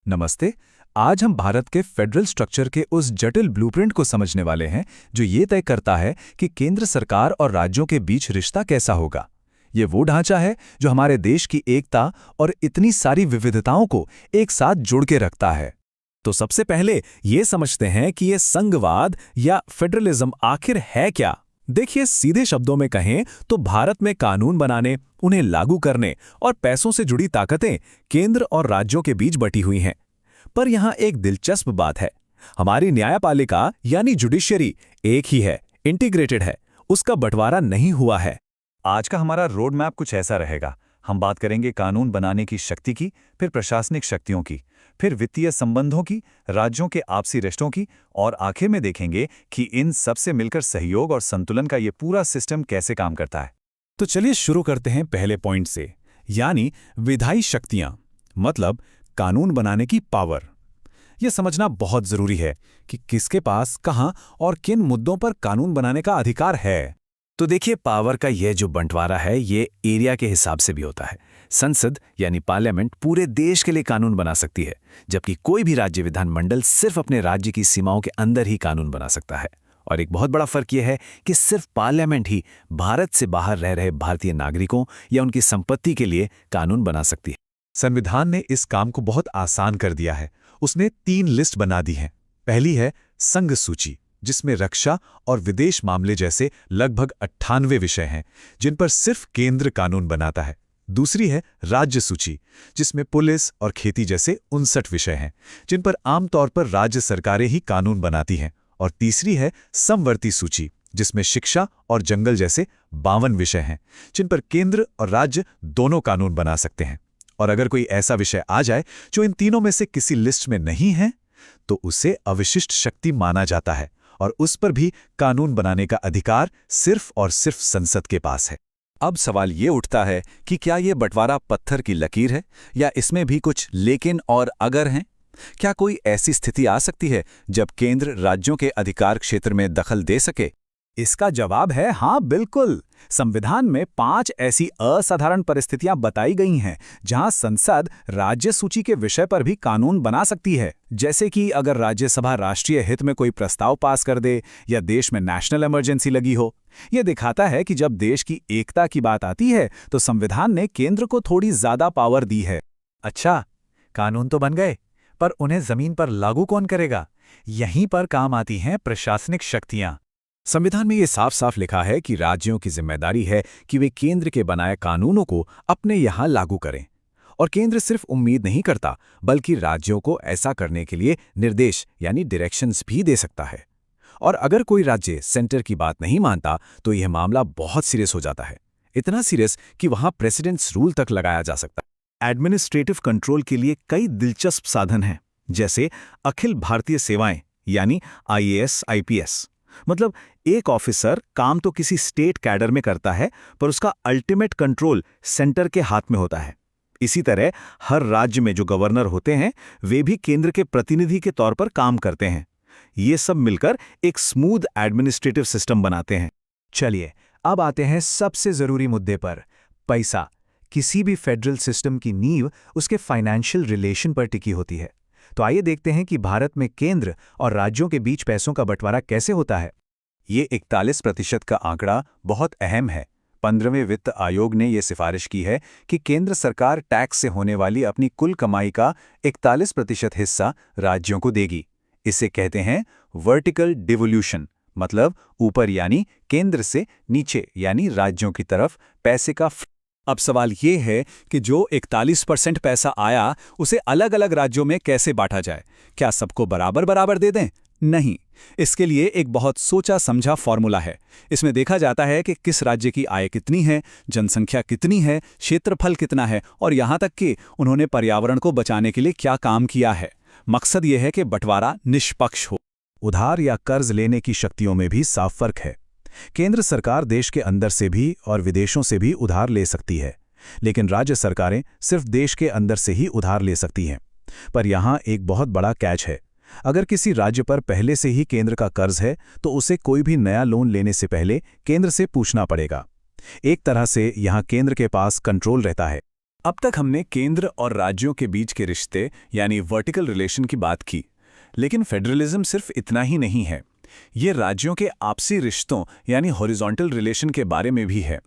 नमस्ते। आज हम भारत के फेडरल स्ट्रक्चर के उस जटिल ब्लूप्रिंट को समझने वाले हैं जो ये तय करता है कि केंद्र सरकार और राज्यों के बीच रिश्ता कैसा होगा। ये वो ढांचा है जो हमारे देश की एकता और इतनी सारी विविधताओं को एक साथ जोड़ के रखता है। तो सबसे पहले ये समझते हैं कि ये संघवाद या फेडरलिज्म आखिर है क्या। देखिए, सीधे शब्दों में कहें तो भारत में कानून बनाने, उन्हें लागू करने और पैसों से जुड़ी ताकतें केंद्र और राज्यों के बीच बटी हुई हैं। पर यहाँ एक दिलचस्प बात है, हमारी न्यायपालिका यानी जुडिशरी एक ही है, इंटीग्रेटेड है, उसका बंटवारा नहीं हुआ है। आज का हमारा रोड मैप कुछ ऐसा रहेगा। हम बात करेंगे कानून बनाने की शक्ति की, फिर प्रशासनिक शक्तियों की, फिर वित्तीय संबंधों की, राज्यों के आपसी रिश्तों की, और आखिर में देखेंगे कि इन सब से मिलकर सहयोग और संतुलन का ये पूरा सिस्टम कैसे काम करता है। तो चलिए शुरू करते हैं पहले पॉइंट से, यानी विधायी शक्तियां, मतलब कानून बनाने की पावर। यह समझना बहुत जरूरी है कि किसके पास, कहां और किन मुद्दों पर कानून बनाने का अधिकार है। तो देखिए, पावर का यह जो बंटवारा है ये एरिया के हिसाब से भी होता है। संसद यानी पार्लियामेंट पूरे देश के लिए कानून बना सकती है, जबकि कोई भी राज्य विधानमंडल सिर्फ अपने राज्य की सीमाओं के अंदर ही कानून बना सकता है। और एक बहुत बड़ा फर्क यह है कि सिर्फ पार्लियामेंट ही भारत से बाहर रह रहे भारतीय नागरिकों या उनकी संपत्ति के लिए कानून बना सकती है। संविधान ने इस काम को बहुत आसान कर दिया है। उसने 3 लिस्ट बना दी हैं। पहली है संघ सूची, जिसमें रक्षा और विदेश मामले जैसे लगभग 98 विषय हैं, जिन पर सिर्फ केंद्र कानून बनाता है। दूसरी है राज्य सूची, जिसमें पुलिस और खेती जैसे 59 विषय हैं, जिन पर आमतौर पर राज्य सरकारें ही कानून बनाती हैं। और तीसरी है समवर्ती सूची, जिसमें शिक्षा और जंगल जैसे 52 विषय हैं, जिन पर केंद्र और राज्य दोनों कानून बना सकते हैं। और अगर कोई ऐसा विषय आ जाए जो इन तीनों में से किसी लिस्ट में नहीं है, तो उसे अविशिष्ट शक्ति माना जाता है और उस पर भी कानून बनाने का अधिकार सिर्फ और सिर्फ संसद के पास है। अब सवाल ये उठता है कि क्या ये बंटवारा पत्थर की लकीर है या इसमें भी कुछ लेकिन और अगर हैं? क्या कोई ऐसी स्थिति आ सकती है जब केंद्र राज्यों के अधिकार क्षेत्र में दखल दे सके? इसका जवाब है हाँ, बिल्कुल। संविधान में 5 ऐसी असाधारण परिस्थितियां बताई गई हैं जहां संसद राज्य सूची के विषय पर भी कानून बना सकती है। जैसे कि अगर राज्यसभा राष्ट्रीय हित में कोई प्रस्ताव पास कर दे या देश में नेशनल इमरजेंसी लगी हो। यह दिखाता है कि जब देश की एकता की बात आती है तो संविधान ने केंद्र को थोड़ी ज्यादा पावर दी है। अच्छा, कानून तो बन गए, पर उन्हें जमीन पर लागू कौन करेगा? यहीं पर काम आती हैं प्रशासनिक शक्तियां। संविधान में ये साफ साफ लिखा है कि राज्यों की जिम्मेदारी है कि वे केंद्र के बनाए कानूनों को अपने यहाँ लागू करें। और केंद्र सिर्फ उम्मीद नहीं करता, बल्कि राज्यों को ऐसा करने के लिए निर्देश यानी डायरेक्शंस भी दे सकता है। और अगर कोई राज्य सेंटर की बात नहीं मानता तो यह मामला बहुत सीरियस हो जाता है। इतना सीरियस कि वहां प्रेसिडेंट्स रूल तक लगाया जा सकता है। एडमिनिस्ट्रेटिव कंट्रोल के लिए कई दिलचस्प साधन हैं, जैसे अखिल भारतीय सेवाएं यानी IAS IPS। मतलब एक ऑफिसर काम तो किसी स्टेट कैडर में करता है, पर उसका अल्टीमेट कंट्रोल सेंटर के हाथ में होता है। इसी तरह हर राज्य में जो गवर्नर होते हैं वे भी केंद्र के प्रतिनिधि के तौर पर काम करते हैं। ये सब मिलकर एक स्मूथ एडमिनिस्ट्रेटिव सिस्टम बनाते हैं। चलिए, अब आते हैं सबसे जरूरी मुद्दे पर, पैसा। किसी भी फेडरल सिस्टम की नींव उसके फाइनेंशियल रिलेशन पर टिकी होती है। तो आइए देखते हैं कि भारत में केंद्र और राज्यों के बीच पैसों का बंटवारा कैसे होता है। ये 41% का आंकड़ा बहुत अहम है। 15वें वित्त आयोग ने यह सिफारिश की है कि केंद्र सरकार टैक्स से होने वाली अपनी कुल कमाई का 41% हिस्सा राज्यों को देगी। इसे कहते हैं वर्टिकल डिवोल्यूशन, मतलब ऊपर यानी केंद्र से नीचे यानी राज्यों की तरफ पैसे का। अब सवाल ये है कि जो 41% पैसा आया उसे अलग अलग राज्यों में कैसे बांटा जाए। क्या सबको बराबर बराबर दे दें? नहीं। इसके लिए एक बहुत सोचा समझा फॉर्मूला है। इसमें देखा जाता है कि किस राज्य की आय कितनी है, जनसंख्या कितनी है, क्षेत्रफल कितना है और यहाँ तक कि उन्होंने पर्यावरण को बचाने के लिए क्या काम किया है। मकसद ये है कि बंटवारा निष्पक्ष हो। उधार या कर्ज लेने की शक्तियों में भी साफ फर्क है। केंद्र सरकार देश के अंदर से भी और विदेशों से भी उधार ले सकती है, लेकिन राज्य सरकारें सिर्फ देश के अंदर से ही उधार ले सकती हैं। पर यहाँ एक बहुत बड़ा कैच है। अगर किसी राज्य पर पहले से ही केंद्र का कर्ज है तो उसे कोई भी नया लोन लेने से पहले केंद्र से पूछना पड़ेगा। एक तरह से यहाँ केंद्र के पास कंट्रोल रहता है। अब तक हमने केंद्र और राज्यों के बीच के रिश्ते यानी वर्टिकल रिलेशन की बात की, लेकिन फेडरलिज्म सिर्फ इतना ही नहीं है। ये राज्यों के आपसी रिश्तों यानी हॉरिजॉन्टल रिलेशन के बारे में भी है।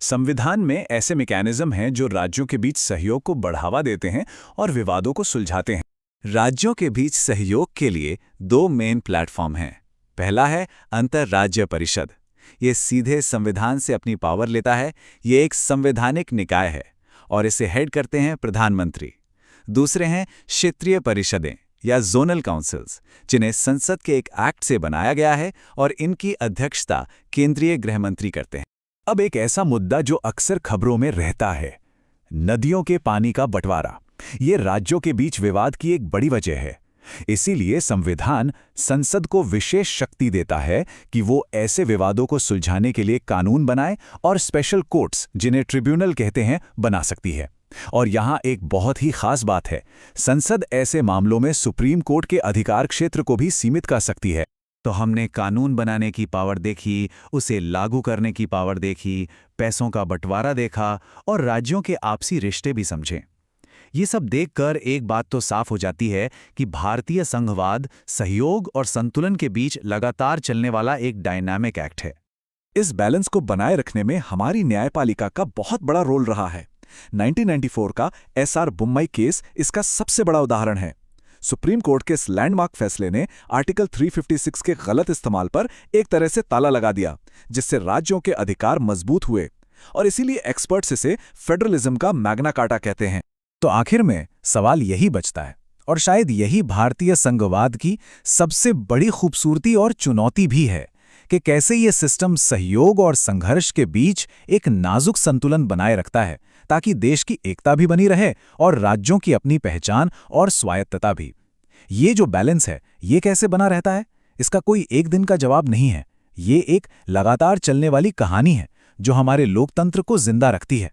संविधान में ऐसे मैकेनिज्म हैं जो राज्यों के बीच सहयोग को बढ़ावा देते हैं और विवादों को सुलझाते हैं। राज्यों के बीच सहयोग के लिए दो मेन प्लेटफॉर्म हैं। पहला है अंतर्राज्य परिषद। ये सीधे संविधान से अपनी पावर लेता है। ये एक संवैधानिक निकाय है और इसे हेड करते हैं प्रधानमंत्री। दूसरे हैं क्षेत्रीय परिषदें या जोनल काउंसिल्स, जिन्हें संसद के एक एक्ट से बनाया गया है और इनकी अध्यक्षता केंद्रीय गृह मंत्री करते हैं। अब एक ऐसा मुद्दा जो अक्सर खबरों में रहता है, नदियों के पानी का बंटवारा। ये राज्यों के बीच विवाद की एक बड़ी वजह है। इसीलिए संविधान संसद को विशेष शक्ति देता है कि वो ऐसे विवादों को सुलझाने के लिए कानून बनाए और स्पेशल कोर्ट्स, जिन्हें ट्रिब्यूनल कहते हैं, बना सकती है। और यहाँ एक बहुत ही खास बात है, संसद ऐसे मामलों में सुप्रीम कोर्ट के अधिकार क्षेत्र को भी सीमित कर सकती है। तो हमने कानून बनाने की पावर देखी, उसे लागू करने की पावर देखी, पैसों का बंटवारा देखा और राज्यों के आपसी रिश्ते भी समझे। ये सब देखकर एक बात तो साफ हो जाती है कि भारतीय संघवाद सहयोग और संतुलन के बीच लगातार चलने वाला एक डायनामिक एक्ट है। इस बैलेंस को बनाए रखने में हमारी न्यायपालिका का बहुत बड़ा रोल रहा है। 1994 का एसआर बोम्मई केस इसका सबसे बड़ा उदाहरण है। सुप्रीम कोर्ट के इस लैंडमार्क फैसले ने आर्टिकल 356 के गलत इस्तेमाल पर एक तरह से ताला लगा दिया, जिससे राज्यों के अधिकार मजबूत हुए और इसीलिए एक्सपर्ट्स इसे फेडरलिज्म का मैग्ना कार्टा कहते हैं। तो आखिर में सवाल यही बचता है, और शायद यही भारतीय संघवाद की सबसे बड़ी खूबसूरती और चुनौती भी है, कि कैसे ये सिस्टम सहयोग और संघर्ष के बीच एक नाजुक संतुलन बनाए रखता है, ताकि देश की एकता भी बनी रहे और राज्यों की अपनी पहचान और स्वायत्तता भी। ये जो बैलेंस है, ये कैसे बना रहता है, इसका कोई एक दिन का जवाब नहीं है। ये एक लगातार चलने वाली कहानी है जो हमारे लोकतंत्र को जिंदा रखती है।